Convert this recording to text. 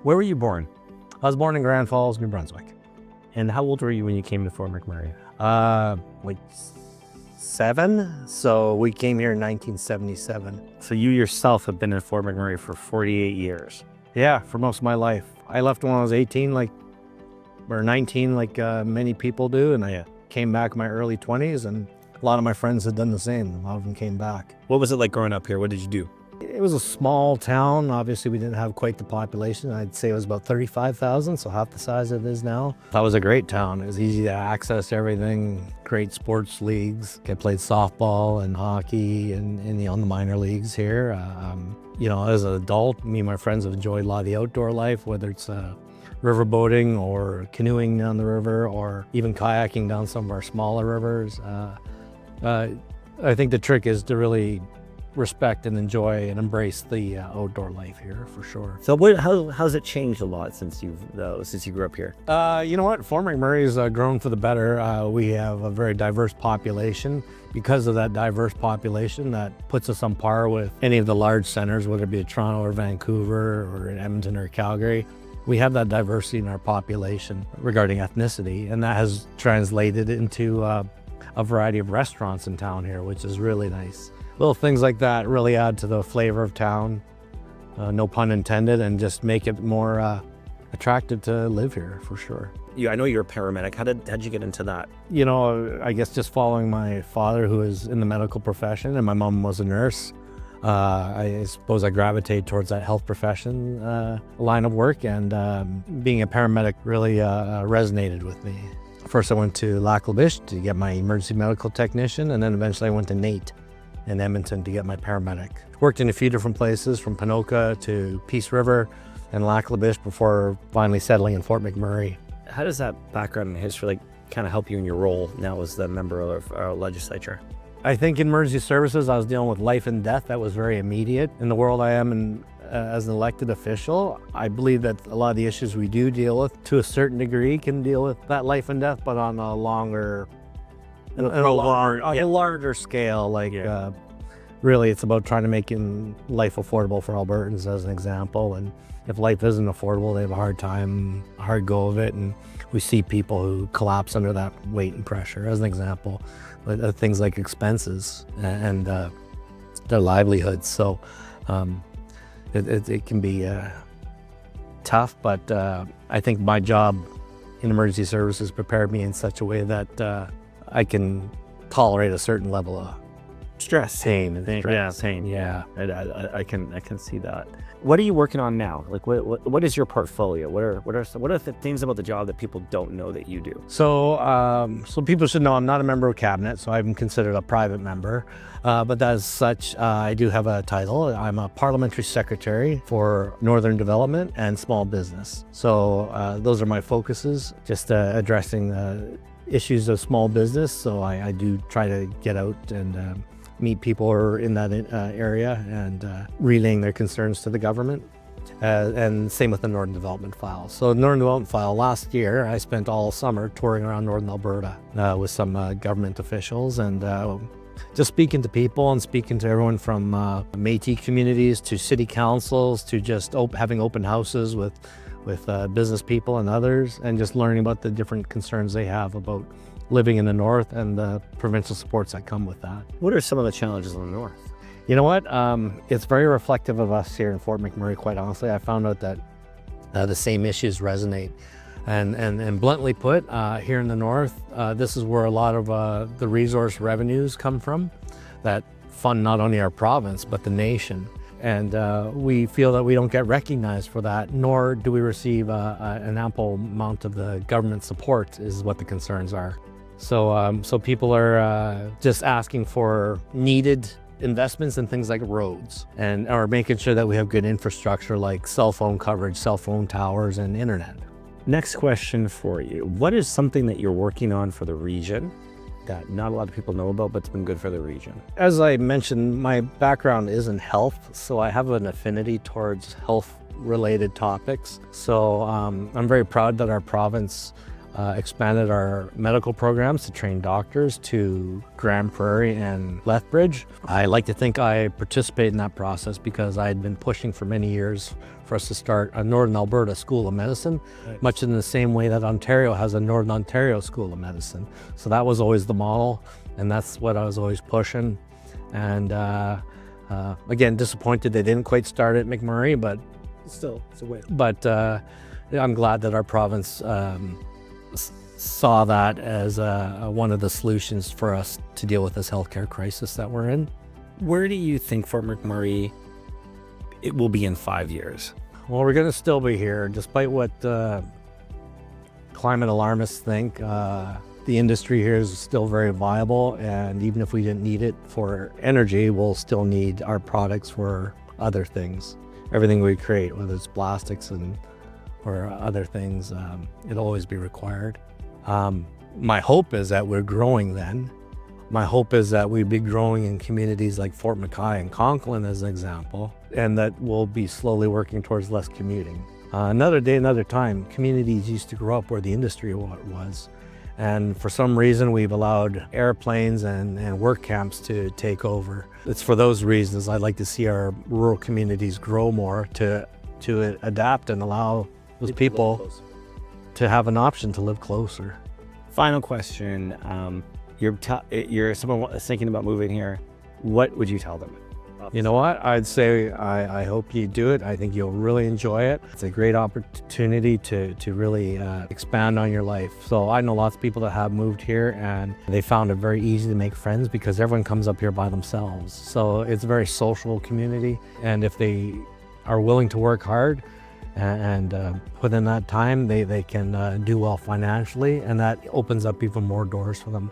Where were you born? I was born in Grand Falls, New Brunswick. And how old were you when you came to Fort McMurray? Like 7. So we came here in 1977. So you yourself have been in Fort McMurray for 48 years. Yeah, for most of my life. I left when I was 18, or 19, many people do, and I came back in my early 20s, and a lot of my friends had done the same. A lot of them came back. What was it like growing up here? What did you do? It was a small town. Obviously, we didn't have quite the population. I'd say it was about 35,000, so half the size it is now. That was a great town. It was easy to access everything, great sports leagues. I played softball and hockey and on the minor leagues here. As an adult, me and my friends have enjoyed a lot of the outdoor life, whether it's river boating or canoeing down the river or even kayaking down some of our smaller rivers. I think the trick is to really respect and enjoy and embrace the outdoor life here, for sure. So how's it changed a lot since you grew up here? You know what? Fort McMurray's grown for the better. We have a very diverse population. Because of that diverse population, that puts us on par with any of the large centers, whether it be Toronto or Vancouver or in Edmonton or Calgary. We have that diversity in our population regarding ethnicity, and that has translated into a variety of restaurants in town here, which is really nice. Little things like that really add to the flavor of town, no pun intended, and just make it more attractive to live here, for sure. I know you're a paramedic. How'd you get into that? I guess just following my father, who is in the medical profession, and my mom was a nurse. I suppose I gravitate towards that health profession line of work, and being a paramedic really resonated with me. First, I went to Lac La Biche to get my emergency medical technician, and then eventually I went to NATE in Edmonton to get my paramedic. Worked in a few different places, from Ponoka to Peace River and Lac La Biche, before finally settling in Fort McMurray. How does that background and history kind of help you in your role now as the member of our legislature? I think in emergency services, I was dealing with life and death. That was very immediate. In the world I am in, as an elected official, I believe that a lot of the issues we do deal with, to a certain degree, can deal with that life and death, but on a larger scale. Really, it's about trying to make life affordable for Albertans, as an example. And if life isn't affordable, they have a hard go of it. And we see people who collapse under that weight and pressure, as an example. Things like expenses and their livelihoods. So it can be tough, but I think my job in emergency services prepared me in such a way that I can tolerate a certain level of stress. Pain. Yeah. I can see that. What are you working on now? What is your portfolio? What are the things about the job that people don't know that you do? So people should know I'm not a member of cabinet, so I'm considered a private member. But as such, I do have a title. I'm a Parliamentary Secretary for Northern Development and Small Business. So those are my focuses, just addressing issues of small business. So I do try to get out and meet people who are in that area and relaying their concerns to the government. And same with the Northern Development File. So the Northern Development File, last year, I spent all summer touring around Northern Alberta with some government officials and just speaking to people and speaking to everyone from Métis communities to city councils to just having open houses with business people and others, and just learning about the different concerns they have about living in the north and the provincial supports that come with that. What are some of the challenges in the north? You know what? It's very reflective of us here in Fort McMurray, quite honestly. I found out that the same issues resonate. And bluntly put, here in the north, this is where a lot of the resource revenues come from that fund not only our province, but the nation. And we feel that we don't get recognized for that, nor do we receive an ample amount of the government support, is what the concerns are. So people are just asking for needed investments in things like roads, and are making sure that we have good infrastructure like cell phone coverage, cell phone towers, and internet. Next question for you. What is something that you're working on for the region that not a lot of people know about, but it's been good for the region? As I mentioned, my background is in health, so I have an affinity towards health-related topics. So I'm very proud that our province expanded our medical programs to train doctors to Grand Prairie and Lethbridge. I like to think I participate in that process because I had been pushing for many years for us to start a Northern Alberta School of Medicine, much in the same way that Ontario has a Northern Ontario School of Medicine. So that was always the model, and that's what I was always pushing. And again, disappointed they didn't quite start at McMurray, but Still, it's a win. But I'm glad that our province saw that as one of the solutions for us to deal with this healthcare crisis that we're in. Where do you think Fort McMurray it will be in 5 years? Well, we're going to still be here, despite what climate alarmists think. The industry here is still very viable, and even if we didn't need it for energy, we'll still need our products for other things. Everything we create, whether it's plastics or other things, it'll always be required. My hope is that we're growing then. My hope is that we'd be growing in communities like Fort McMurray and Conklin as an example, and that we'll be slowly working towards less commuting. Another day, another time, communities used to grow up where the industry was. And for some reason, we've allowed airplanes and work camps to take over. It's for those reasons I'd like to see our rural communities grow more to adapt and allow those people to have an option to live closer. Final question. You're someone thinking about moving here. What would you tell them? You know what? I'd say I hope you do it. I think you'll really enjoy it. It's a great opportunity to really expand on your life. So I know lots of people that have moved here and they found it very easy to make friends because everyone comes up here by themselves. So it's a very social community. And if they are willing to work hard and put in that time, they can do well financially, and that opens up even more doors for them.